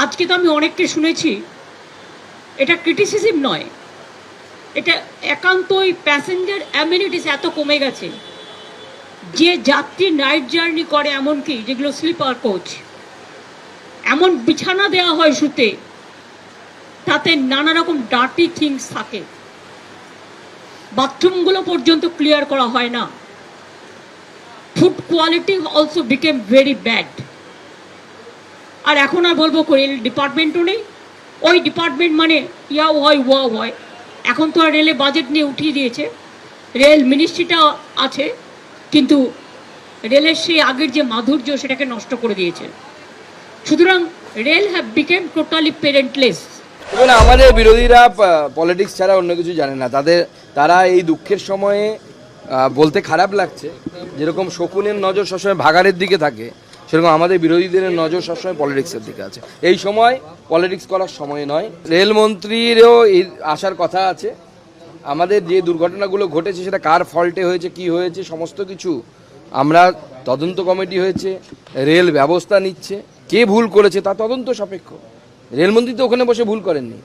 আজকে তো আমি অনেককে শুনেছি, এটা ক্রিটিসিজম নয়, এটা একান্তই প্যাসেঞ্জার অ্যামিনিটিস এত কমে গেছে যে যাত্রী নাইট জার্নি করে, এমনকি যেগুলো স্লিপার কোচ, এমন বিছানা দেওয়া হয় শুতে, তাতে নানা রকম ডার্টি থিংস থাকে, বাথরুমগুলো পর্যন্ত ক্লিয়ার করা হয় না। Food quality also became very bad. আর এখন আর বলবো রেল ডিপার্টমেন্টও নেই, ওই ডিপার্টমেন্ট মানে ইয়াও হয় ওয়াও হয়। এখন তো আর রেলে বাজেট নিয়ে উঠিয়ে দিয়েছে, রেল মিনিস্ট্রিটা আছে, কিন্তু রেলের সেই আগের যে মাধুর্য সেটাকে নষ্ট করে দিয়েছে। সুতরাং রেল হ্যাভ বিকেম টোটালি পেরেন্টলেস। এবং আমাদের বিরোধীরা পলিটিক্স ছাড়া অন্য কিছু জানে না। তারা এই দুঃখের সময়ে বলতে খারাপ লাগছে, যেরকম শকুনের নজর সবসময় ভাগাড়ের দিকে থাকে, সেরকম আমাদের বিরোধীদের নজর সবসময় পলিটিক্সের দিকে আছে। এই সময় পলিটিক্স করার সময় নয়। রেলমন্ত্রীরও এই আসার কথা আছে। আমাদের যে দুর্ঘটনাগুলো ঘটেছে সেটা কার ফল্টে হয়েছে, কি হয়েছে, সমস্ত কিছু আমরা তদন্ত কমিটি হয়েছে, রেল ব্যবস্থা নিচ্ছে, কে ভুল করেছে তা তদন্ত সাপেক্ষ। রেলমন্ত্রী তো ওখানে বসে ভুল করেননি।